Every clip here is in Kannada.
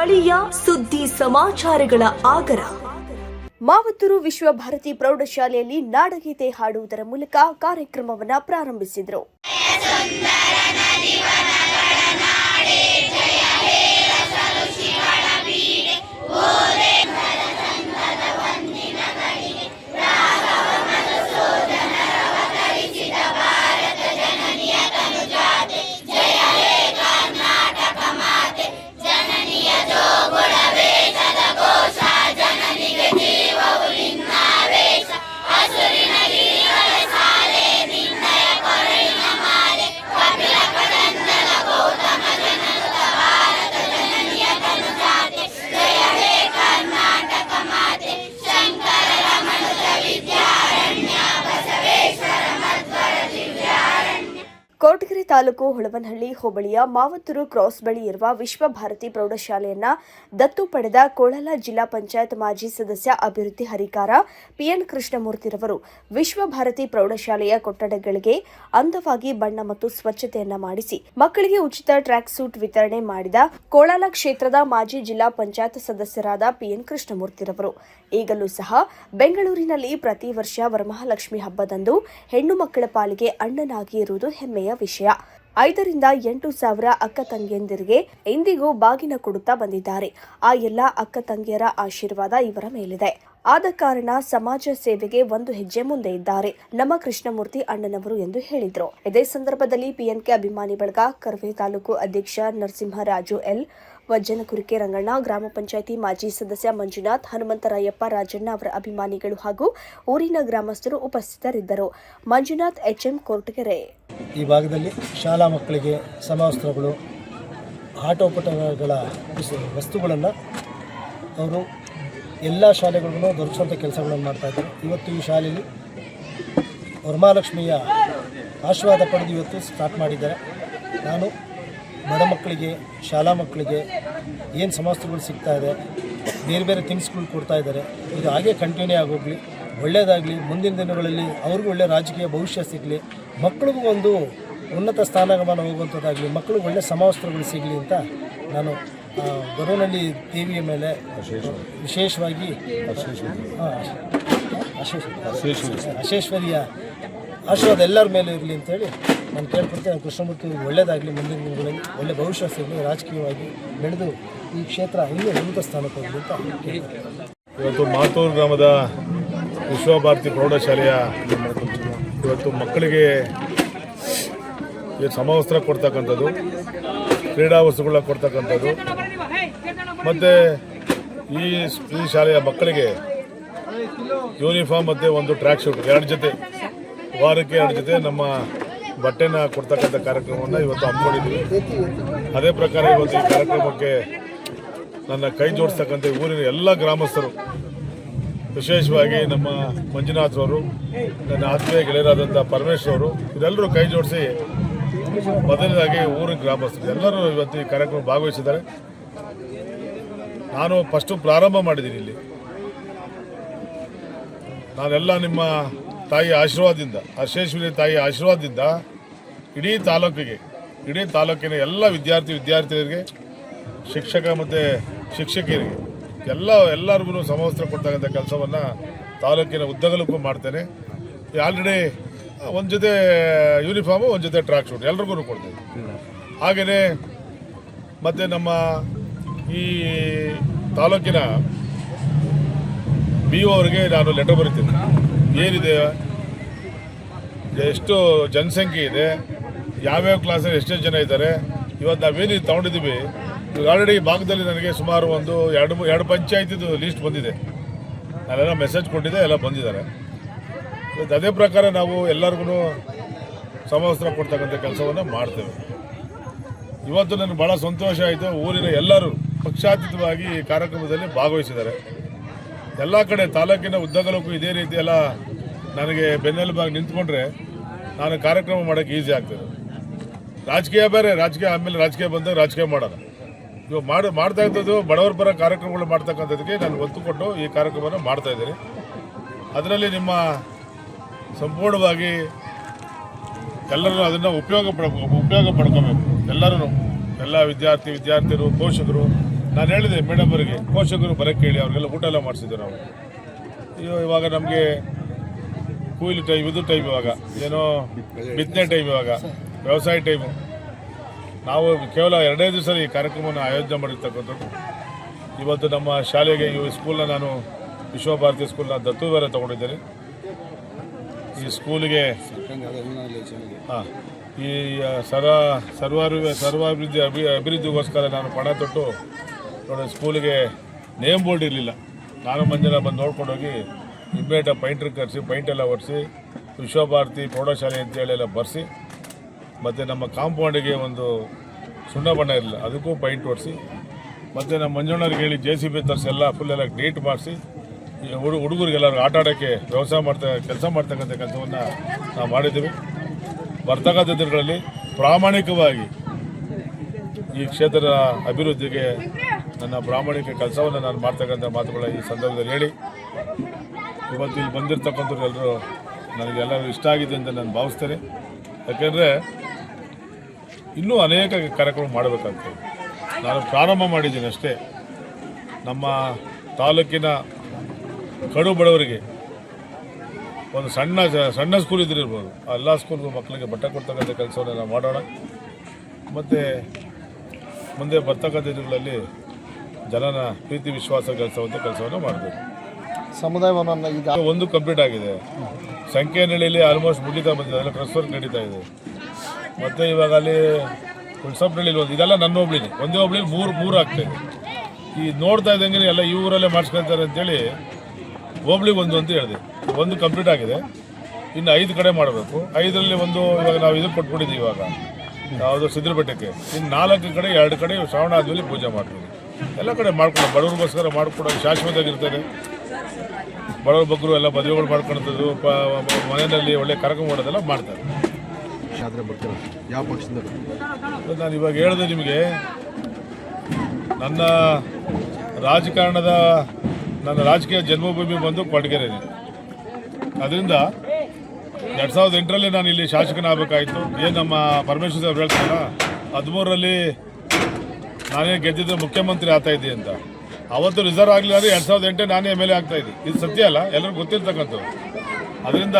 ಸ್ಥಳೀಯ ಸುದ್ದಿ ಸಮಾಚಾರಗಳ ಆಗರ. ಮಾವತ್ತೂರು ವಿಶ್ವಭಾರತಿ ಪ್ರೌಢಶಾಲೆಯಲ್ಲಿ ನಾಡಗೀತೆ ಹಾಡುವುದರ ಮೂಲಕ ಕಾರ್ಯಕ್ರಮವನ್ನು ಪ್ರಾರಂಭಿಸಿದರು. ಕೋಟಗೆರೆ ತಾಲೂಕು ಹುಳವನಹಳ್ಳಿ ಹೋಬಳಿಯ ಮಾವತ್ತೂರು ಕ್ರಾಸ್ ಬಳಿ ಇರುವ ವಿಶ್ವಭಾರತಿ ಪ್ರೌಢಶಾಲೆಯನ್ನ ದತ್ತು ಪಡೆದ ಕೋಳಲ ಜಿಲ್ಲಾ ಪಂಚಾಯತ್ ಮಾಜಿ ಸದಸ್ಯ ಅಭಿವೃದ್ಧಿ ಹರಿಕಾರ ಪಿಎನ್ ಕೃಷ್ಣಮೂರ್ತಿರವರು ವಿಶ್ವಭಾರತಿ ಪ್ರೌಢಶಾಲೆಯ ಕೊಠಡಿಗಳಿಗೆ ಅಂದವಾಗಿ ಬಣ್ಣ ಮತ್ತು ಸ್ವಚ್ಛತೆಯನ್ನ ಮಾಡಿಸಿ ಮಕ್ಕಳಿಗೆ ಉಚಿತ ಟ್ರ್ಯಾಕ್ ಸೂಟ್ ವಿತರಣೆ ಮಾಡಿದ ಕೋಳಲ ಕ್ಷೇತ್ರದ ಮಾಜಿ ಜಿಲ್ಲಾ ಪಂಚಾಯತ್ ಸದಸ್ಯರಾದ ಪಿಎನ್ ಕೃಷ್ಣಮೂರ್ತಿರವರು ಈಗಲೂ ಸಹ ಬೆಂಗಳೂರಿನಲ್ಲಿ ಪ್ರತಿ ವರ್ಷ ವರಮಹಾಲಕ್ಷ್ಮಿ ಹಬ್ಬದಂದು ಹೆಣ್ಣು ಮಕ್ಕಳ ಪಾಲಿಗೆ ಅಣ್ಣನಾಗಿ ಇರುವುದು ಹೆಮ್ಮೆಯ ವಿಷಯ. 5 ರಿಂದ 8 ಸಾವಿರ ಅಕ್ಕ ತಂಗಿಯಂದಿರಿಗೆ ಇಂದಿಗೂ ಬಾಗಿನ ಕೊಡುತ್ತಾ ಬಂದಿದ್ದಾರೆ. ಆ ಎಲ್ಲ ಅಕ್ಕ ತಂಗಿಯರ ಆಶೀರ್ವಾದ ಇವರ ಮೇಲಿದೆ. ಆದ ಕಾರಣ ಸಮಾಜ ಸೇವೆಗೆ ಒಂದು ಹೆಜ್ಜೆ ಮುಂದೆ ಇದ್ದಾರೆ ನಮ್ಮ ಕೃಷ್ಣಮೂರ್ತಿ ಅಣ್ಣನವರು ಎಂದು ಹೇಳಿದರು. ಇದೇ ಸಂದರ್ಭದಲ್ಲಿ ಪಿಎನ್ಕೆ ಅಭಿಮಾನಿ ಬಳಗ ಕರ್ವೆ ತಾಲೂಕು ಅಧ್ಯಕ್ಷ ನರಸಿಂಹರಾಜು ಎಲ್, ವಜ್ಜನಕುರಿಕೆ ರಂಗಣ್ಣ, ಗ್ರಾಮ ಪಂಚಾಯಿತಿ ಮಾಜಿ ಸದಸ್ಯ ಮಂಜುನಾಥ್, ಹನುಮಂತರಾಯಪ್ಪ, ರಾಜಣ್ಣ ಅವರ ಅಭಿಮಾನಿಗಳು ಹಾಗೂ ಊರಿನ ಗ್ರಾಮಸ್ಥರು ಉಪಸ್ಥಿತರಿದ್ದರು. ಮಂಜುನಾಥ್, ಎಚ್ಎಂ, ಕೋಟಗೆರೆ. ಈ ಭಾಗದಲ್ಲಿ ಶಾಲಾ ಮಕ್ಕಳಿಗೆ ಸಮವಸ್ತ್ರಗಳು, ಆಟೋಪಟಗಳ ವಸ್ತುಗಳನ್ನು ಅವರು ಎಲ್ಲ ಶಾಲೆಗಳಿಗೂ ದೊರಕಿಸುವಂಥ ಕೆಲಸಗಳನ್ನು ಮಾಡ್ತಾಯಿದ್ದಾರೆ. ಇವತ್ತು ಈ ಶಾಲೆಯಲ್ಲಿ ವರಮಹಾಲಕ್ಷ್ಮಿಯ ಆಶೀರ್ವಾದ ಪಡೆದು ಇವತ್ತು ಸ್ಟಾರ್ಟ್ ಮಾಡಿದ್ದಾರೆ. ನಾನು ಬಡ ಮಕ್ಕಳಿಗೆ, ಶಾಲಾ ಮಕ್ಕಳಿಗೆ ಏನು ಸಮವಸ್ತ್ರಗಳು ಸಿಗ್ತಾ ಇದೆ, ಬೇರೆ ಬೇರೆ ಥಿಂಗ್ಸ್ಗಳು ಕೊಡ್ತಾ ಇದ್ದಾರೆ. ಇದು ಹಾಗೆ ಕಂಟಿನ್ಯೂ ಆಗೋಗಲಿ, ಒಳ್ಳೆಯದಾಗಲಿ. ಮುಂದಿನ ದಿನಗಳಲ್ಲಿ ಅವ್ರಿಗೂ ಒಳ್ಳೆಯ ರಾಜಕೀಯ ಭವಿಷ್ಯ ಸಿಗಲಿ, ಮಕ್ಕಳಿಗೂ ಒಂದು ಉನ್ನತ ಸ್ಥಾನಮಾನ ಹೋಗುವಂಥದ್ದಾಗಲಿ, ಮಕ್ಕಳಿಗೆ ಒಳ್ಳೆಯ ಸಮವಸ್ತ್ರಗಳು ಸಿಗಲಿ ಅಂತ ನಾನು ಗೊರವನಹಳ್ಳಿ ದೇವಿಯ ಮೇಲೆ ವಿಶೇಷವಾಗಿ ಅಶೇಶ್ವರಿಯ ಆಶೀರ್ವಾದ ಎಲ್ಲರ ಮೇಲೆ ಇರಲಿ ಅಂತೇಳಿ ನಾನು ಕೇಳ್ಕೊಳ್ತೇನೆ. ಕೃಷ್ಣಮೂರ್ತಿ ಒಳ್ಳೆಯದಾಗಲಿ, ಮುಂದಿನ ದಿನಗಳಲ್ಲಿ ಒಳ್ಳೆಯ ಭವಿಷ್ಯ ಸಿಗಲಿ, ರಾಜಕೀಯವಾಗಿ ಬೆಳೆದು ಈ ಕ್ಷೇತ್ರ ಇನ್ನೂ ಉನ್ನತ ಸ್ಥಾನಕ್ಕೆ ಹೋಗಲಿ ಅಂತ ಕೇಳ್ಕೊಳ್ತೇನೆ. ಇವತ್ತು ಮಾತೂರು ಗ್ರಾಮದ ವಿಶ್ವಭಾರತಿ ಪ್ರೌಢಶಾಲೆಯ ಇವತ್ತು ಮಕ್ಕಳಿಗೆ ಸಮವಸ್ತ್ರ ಕೊಡ್ತಕ್ಕಂಥದ್ದು, ಕ್ರೀಡಾ ವಸ್ತುಗಳನ್ನ ಕೊಡ್ತಕ್ಕಂಥದ್ದು ಮತ್ತು ಈ ಶಾಲೆಯ ಮಕ್ಕಳಿಗೆ ಯೂನಿಫಾರ್ಮ್ ಮತ್ತು ಒಂದು ಟ್ರ್ಯಾಕ್ ಶೂಟ್ 2 ಜೊತೆ, ವಾರಕ್ಕೆ 2 ಜೊತೆ ನಮ್ಮ ಬಟ್ಟೆನ ಕೊಡ್ತಕ್ಕಂಥ ಕಾರ್ಯಕ್ರಮವನ್ನು ಇವತ್ತು ಹಮ್ಮಿಕೊಂಡಿದ್ವಿ. ಅದೇ ಪ್ರಕಾರ ಇವತ್ತು ಈ ಕಾರ್ಯಕ್ರಮಕ್ಕೆ ನನ್ನ ಕೈ ಜೋಡಿಸ್ತಕ್ಕಂಥ ಊರಿನ ಎಲ್ಲ ಗ್ರಾಮಸ್ಥರು, ವಿಶೇಷವಾಗಿ ನಮ್ಮ ಮಂಜುನಾಥ್ರವರು, ನನ್ನ ಆತ್ಮೀಯ ಗೆಳೆಯರಾದಂಥ ಪರಮೇಶ್ವರವರು, ಇದೆಲ್ಲರೂ ಕೈ ಜೋಡಿಸಿ ಮೊದಲನೇದಾಗಿ ಊರಿನ ಗ್ರಾಮಸ್ಥರು ಎಲ್ಲರೂ ಇವತ್ತು ಈ ಕಾರ್ಯಕ್ರಮ ಭಾಗವಹಿಸಿದ್ದಾರೆ. ನಾನು ಫಸ್ಟು ಪ್ರಾರಂಭ ಮಾಡಿದ್ದೀನಿ ಇಲ್ಲಿ. ನಾನೆಲ್ಲ ನಿಮ್ಮ ತಾಯಿ ಆಶೀರ್ವಾದದಿಂದ, ಅಶೇಶ್ವರಿ ತಾಯಿ ಆಶೀರ್ವಾದದಿಂದ ಇಡೀ ತಾಲೂಕಿನ ಎಲ್ಲ ವಿದ್ಯಾರ್ಥಿನಿಯರಿಗೆ, ಶಿಕ್ಷಕ ಮತ್ತು ಶಿಕ್ಷಕಿಯರಿಗೆ ಎಲ್ಲರಿಗೂ ಸಮವಸ್ತ್ರ ಕೊಡ್ತಕ್ಕಂಥ ಕೆಲಸವನ್ನು ತಾಲೂಕಿನ ಉದ್ದಗಲಕ್ಕೂ ಮಾಡ್ತೇನೆ. ಆಲ್ರೆಡಿ ಒಂದು ಜೊತೆ ಯೂನಿಫಾರ್ಮು, ಒಂದು ಜೊತೆ ಟ್ರ್ಯಾಕ್ ಶೂಟ್ ಎಲ್ರಿಗೂ ಕೊಡ್ತೇನೆ. ಹಾಗೆಯೇ ಮತ್ತು ನಮ್ಮ ಈ ತಾಲೂಕಿನ BO ಅವರಿಗೆ ನಾನು ಲೆಟರ್ ಬರೀತೀನಿ. ಏನಿದೆ, ಎಷ್ಟು ಜನಸಂಖ್ಯೆ ಇದೆ, ಯಾವ್ಯಾವ ಕ್ಲಾಸಲ್ಲಿ ಎಷ್ಟೆಷ್ಟು ಜನ ಇದ್ದಾರೆ, ಇವತ್ತು ನಾವೇನು ತೊಗೊಂಡಿದ್ದೀವಿ. ಆಲ್ರೆಡಿ ಈ ಭಾಗದಲ್ಲಿ ನನಗೆ ಸುಮಾರು ಒಂದು ಎರಡು ಪಂಚಾಯತಿದು ಲೀಸ್ಟ್ ಬಂದಿದೆ. ನಾನೆಲ್ಲ ಮೆಸೇಜ್ ಕೊಟ್ಟಿದ್ದೆ, ಎಲ್ಲ ಬಂದಿದ್ದಾರೆ. ಅದೇ ಪ್ರಕಾರ ನಾವು ಎಲ್ಲರಿಗೂ ಸಮವಸ್ತ್ರ ಕೊಡ್ತಕ್ಕಂಥ ಕೆಲಸವನ್ನು ಮಾಡ್ತೇವೆ. ಇವತ್ತು ನನಗೆ ಭಾಳ ಸಂತೋಷ ಆಯಿತು. ಊರಿನ ಎಲ್ಲರೂ ಪಕ್ಷಾತೀತವಾಗಿ ಈ ಕಾರ್ಯಕ್ರಮದಲ್ಲಿ ಭಾಗವಹಿಸಿದ್ದಾರೆ. ಎಲ್ಲ ಕಡೆ ತಾಲೂಕಿನ ಉದ್ದಗಲಕ್ಕೂ ಇದೇ ರೀತಿ ಎಲ್ಲ ನನಗೆ ಬೆನ್ನೆಲುಬಾಗಿ ನಿಂತ್ಕೊಂಡ್ರೆ ನಾನು ಕಾರ್ಯಕ್ರಮ ಮಾಡೋಕ್ಕೆ ಈಸಿ ಆಗ್ತದೆ. ರಾಜಕೀಯ ಬೇರೆ, ಆಮೇಲೆ ರಾಜಕೀಯ ಬಂದಾಗ ರಾಜಕೀಯ ಮಾಡೋಣ. ಇವಾಗ ಮಾಡ್ತಾ ಇದ್ದದ್ದು ಬಡವರ ಪರ ಕಾರ್ಯಕ್ರಮಗಳು ಮಾಡ್ತಕ್ಕಂಥದ್ದಕ್ಕೆ ನಾನು ಒತ್ತು ಕೊಟ್ಟು ಈ ಕಾರ್ಯಕ್ರಮವನ್ನು ಮಾಡ್ತಾಯಿದ್ದೀನಿ. ಅದರಲ್ಲಿ ನಿಮ್ಮ ಸಂಪೂರ್ಣವಾಗಿ ಎಲ್ಲರೂ ಅದನ್ನು ಉಪಯೋಗ ಪಡ್ಕೋಬೇಕು. ಎಲ್ಲರೂ, ಎಲ್ಲ ವಿದ್ಯಾರ್ಥಿನಿಯರು, ಪೋಷಕರು ನಾನು ಹೇಳಿದೆ ಮೇಡಮ್ ಅವರಿಗೆ, ಪೋಷಕರು ಬರೋಕ್ಕೆ ಹೇಳಿ, ಅವ್ರಿಗೆಲ್ಲ ಊಟ ಎಲ್ಲ ಮಾಡಿಸಿದ್ದೆ ನಾವು. ಇವಾಗ ನಮಗೆ ಕೂಲಿ ಟೈಮ್, ಇದು ಟೈಮ್, ಇವಾಗ ಏನೋ ಬಿತ್ತನೆ ಟೈಮ್, ಇವಾಗ ವ್ಯವಸಾಯ ಟೈಮು. ನಾವು ಕೇವಲ 2 ದಿವಸ ಈ ಕಾರ್ಯಕ್ರಮವನ್ನು ಆಯೋಜನೆ ಮಾಡಿರ್ತಕ್ಕಂಥದ್ದು. ಇವತ್ತು ನಮ್ಮ ಶಾಲೆಗೆ, ಈ ಸ್ಕೂಲ್ನ ನಾನು ವಿಶ್ವಭಾರತಿ ಸ್ಕೂಲ್ನ ದತ್ತು ಬೇರೆ ತೊಗೊಂಡಿದ್ದೇನೆ. ಈ ಸ್ಕೂಲಿಗೆ ಈ ಸರ್ವಾಭಿವೃದ್ಧಿ ಅಭಿವೃದ್ಧಿಗೋಸ್ಕರ ನಾನು ಪಣ ತೊಟ್ಟು ನೋಡಿ, ಸ್ಕೂಲಿಗೆ ನೇಮ್ ಬೋರ್ಡ್ ಇರಲಿಲ್ಲ. ನಾನು ಮಂಜನ ಬಂದು ನೋಡ್ಕೊಂಡೋಗಿ ಇಮ್ಮಿಡಿಯೇಟ್ ಪೈಂಟ್ರ್ ಕರೆಸಿ, ಪೈಂಟೆಲ್ಲ ಒರೆಸಿ, ವಿಶ್ವಭಾರತಿ ಪ್ರೌಢಶಾಲೆ ಅಂತೇಳಿ ಎಲ್ಲ ಬರೆಸಿ, ಮತ್ತು ನಮ್ಮ ಕಾಂಪೌಂಡಿಗೆ ಒಂದು ಸುಣ್ಣ ಬಣ್ಣ ಇರಲಿಲ್ಲ, ಅದಕ್ಕೂ ಪೈಂಟ್ ಹೊಡಿಸಿ, ಮತ್ತು ನಮ್ಮ ಮಂಜಣ್ಣವ್ರಿಗೆ ಹೇಳಿ JCB ತರಿಸಿ ಎಲ್ಲ ಫುಲ್ಲೆಲ್ಲ ನೀಟ್ ಮಾಡಿಸಿ, ಈ ಹುಡುಗರಿಗೆಲ್ಲರೂ ಆಟ ಆಡೋಕ್ಕೆ ಕೆಲಸ ಮಾಡ್ತಕ್ಕಂಥ ಕೆಲಸವನ್ನು ನಾವು ಮಾಡಿದ್ದೀವಿ. ಬರ್ತಕ್ಕಂಥ ದಿನಗಳಲ್ಲಿ ಪ್ರಾಮಾಣಿಕವಾಗಿ ಈ ಕ್ಷೇತ್ರದ ಅಭಿವೃದ್ಧಿಗೆ ನನ್ನ ಪ್ರಾಮಾಣಿಕ ಕೆಲಸವನ್ನು ನಾನು ಮಾಡ್ತಕ್ಕಂಥ ಮಾತುಗಳ ಈ ಸಂದರ್ಭದಲ್ಲಿ ಹೇಳಿ, ಇವತ್ತು ಇಲ್ಲಿ ಬಂದಿರತಕ್ಕಂಥವ್ರೆಲ್ಲರೂ ನನಗೆಲ್ಲರೂ ಇಷ್ಟ ಆಗಿದೆ ಅಂತ ನಾನು ಭಾವಿಸ್ತೇನೆ. ಯಾಕೆಂದರೆ ಇನ್ನೂ ಅನೇಕ ಕಾರ್ಯಕ್ರಮ ಮಾಡಬೇಕಂತ ನಾನು ಪ್ರಾರಂಭ ಮಾಡಿದ್ದೀನಿ ಅಷ್ಟೇ. ನಮ್ಮ ತಾಲೂಕಿನ ಕಡು ಬಡವರಿಗೆ ಒಂದು ಸಣ್ಣ ಸ್ಕೂಲ್ ಇದ್ದಿರ್ಬೋದು, ಆ ಎಲ್ಲ ಸ್ಕೂಲ್ಗೂ ಮಕ್ಕಳಿಗೆ ಬಟ್ಟೆ ಕೊಡ್ತಕ್ಕಂಥ ಕೆಲಸವನ್ನು ನಾವು ಮಾಡೋಣ. ಮತ್ತು ಮುಂದೆ ಬರ್ತಕ್ಕಂಥ ದಿನಗಳಲ್ಲಿ ಜನನ ಪ್ರೀತಿ ವಿಶ್ವಾಸ ಗಳಿಸುವಂಥ ಕೆಲಸವನ್ನು ಮಾಡಬೇಕು. ಸಮುದಾಯವನ್ನು ಈಗ ಒಂದು ಕಂಪ್ಲೀಟ್ ಆಗಿದೆ, ಸಂಖ್ಯೆನಹಳ್ಳಿಯಲ್ಲಿ ಆಲ್ಮೋಸ್ಟ್ ಮುಗಿತಾ ಬಂದಿದೆ, ಅದೆಲ್ಲ ಟ್ರಸ್ಟ್ ವರ್ಕ್ ನಡೀತಾ ಇದೆ. ಮತ್ತು ಇವಾಗ ಅಲ್ಲಿ ಹುಣಸಪ್ಪನಹಳ್ಳಿಲಿ ಇದೆಲ್ಲ ನನ್ನ ಹೋಬ್ಳಿನೇ, ಒಂದೇ ಹೋಬ್ಳಿಲಿ ಮೂರು ಆಗ್ತಾಯಿದೆ. ಈ ನೋಡ್ತಾ ಇದ್ದಂಗೆ ಎಲ್ಲ ಈ ಊರಲ್ಲೇ ಮಾಡಿಸ್ಕೊಳ್ತಾರೆ ಅಂತೇಳಿ ಹೋಬ್ಳಿಗೆ ಒಂದು ಅಂತ ಹೇಳಿದೆ. ಒಂದು ಕಂಪ್ಲೀಟ್ ಆಗಿದೆ, ಇನ್ನು 5 ಕಡೆ ಮಾಡಬೇಕು. 5ರಲ್ಲಿ ಒಂದು ಇವಾಗ ನಾವು ಇದು ಕೊಟ್ಬಿಟ್ಟಿದ್ದೀವಿ, ಇವಾಗ ಯಾವುದು ಸಿದ್ರಬೆಟ್ಟಕ್ಕೆ. ಇನ್ನು 4 ಕಡೆ 2 ಕಡೆ ಶ್ರಾವಣ ಆದಮೇಲೆ ಪೂಜೆ ಮಾಡ್ತೀವಿ. ಎಲ್ಲ ಕಡೆ ಮಾಡ್ಕೊಂಡು ಬಡವ್ರಿಗೋಸ್ಕರ ಮಾಡ್ಕೊಡೋದು ಶಾಶ್ವತವಾಗಿರ್ತದೆ. ಬಡವ್ರ ಬಗ್ಗರು ಎಲ್ಲ ಮದುವೆಗಳು ಮಾಡ್ಕೊಳ್ತದ್ದು, ಮನೆಯಲ್ಲಿ ಒಳ್ಳೆ ಕಾರ್ಯಕ್ರಮ ಮಾಡೋದೆಲ್ಲ ಮಾಡ್ತಾರೆ. ಯಾವ ಪಕ್ಷದಿಂದ ನಾನು ಇವಾಗ ಹೇಳಿದೆ ನಿಮಗೆ, ನನ್ನ ರಾಜಕೀಯ ಜನ್ಮಭೂಮಿ ಬಂದು ಕೊಡಗೆರೆನೇ. ಅದರಿಂದ 2008ರಲ್ಲಿ ನಾನು ಇಲ್ಲಿ ಶಾಸಕನಾಗಬೇಕಾಯಿತು. ಏನು ನಮ್ಮ ಪರಮೇಶ್ವರ್ ಅವ್ರು ಹೇಳ್ತಾರಲ್ಲ, 13ರಲ್ಲಿ ನಾನೇ ಗೆದ್ದಿದ್ದು ಮುಖ್ಯಮಂತ್ರಿ ಆಗ್ತಾಯಿದ್ದೆ ಅಂತ. ಅವತ್ತು ರಿಸರ್ವ್ ಆಗಲಿಲ್ಲ ಅಂದರೆ 2008 ನಾನೇ MLA ಆಗ್ತಾಯಿದ್ದೆ. ಇದು ಸತ್ಯ ಅಲ್ಲ, ಎಲ್ಲರಿಗೂ ಗೊತ್ತಿರ್ತಕ್ಕಂಥದ್ದು. ಅದರಿಂದ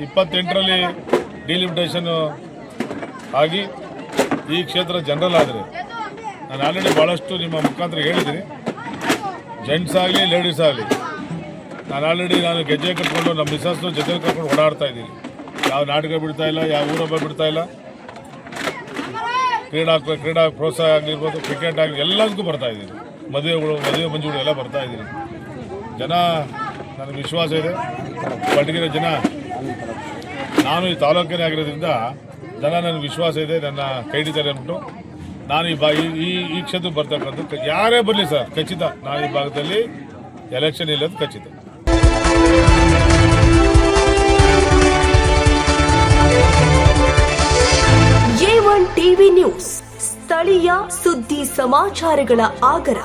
28ರಲ್ಲಿ ಡಿಲಿಮಿಟೇಷನ್ ಆಗಿ ಈ ಕ್ಷೇತ್ರ ಜನರಲ್ ಆದರೆ, ನಾನು ಆಲ್ರೆಡಿ ಭಾಳಷ್ಟು ನಿಮ್ಮ ಮುಖಾಂತರ ಹೇಳಿದ್ದೀನಿ, ಜೆಂಟ್ಸ್ ಆಗಲಿ ಲೇಡೀಸ್ ಆಗಲಿ, ನಾನು ಗೆಜ್ಜೆ ಕಟ್ಕೊಂಡು ನಮ್ಮ ಮಿಸಸ್ನು ಜೊತೆ ಕರ್ಕೊಂಡು ಓಡಾಡ್ತಾ ಇದ್ದೀನಿ. ಯಾವ ನಾಟಕ ಬಿಡ್ತಾ ಇಲ್ಲ, ಯಾವ ಊರೊಬ್ಬ ಬಿಡ್ತಾ ಇಲ್ಲ. ಕ್ರೀಡಾ ಪ್ರೋತ್ಸಾಹ ಆಗಿರ್ಬೋದು, ಕ್ರಿಕೆಟ್ ಆಗಲಿ, ಎಲ್ಲದಕ್ಕೂ ಬರ್ತಾ ಇದ್ದೀನಿ. ಮದುವೆ ಮಂಜುಗಳು ಎಲ್ಲ ಬರ್ತಾ ಇದ್ದೀನಿ. ಜನ ನನಗೆ ವಿಶ್ವಾಸ ಇದೆ. ಕೊಡಗೆರೆ ಜನ, ನಾನು ಈ ತಾಲೂಕಿನೇ ಆಗಿರೋದ್ರಿಂದ ಜನ ನನಗೆ ವಿಶ್ವಾಸ ಇದೆ, ನನ್ನ ಕೈ ಹಿಡಿತಾರೆ ಅಂದ್ಬಿಟ್ಟು ನಾನು ಈ ಕ್ಷೇತ್ರಕ್ಕೆ ಬರ್ತಕ್ಕಂಥ ಯಾರೇ ಬರಲಿ ಸರ್, ಖಚಿತ ನಾನು ಈ ಭಾಗದಲ್ಲಿ ಎಲೆಕ್ಷನ್ ಇಲ್ಲದು ಖಚಿತ. A1 TV ನ್ಯೂಸ್, ಸ್ಥಳೀಯ ಸುದ್ದಿ ಸಮಾಚಾರಗಳ ಆಗರ.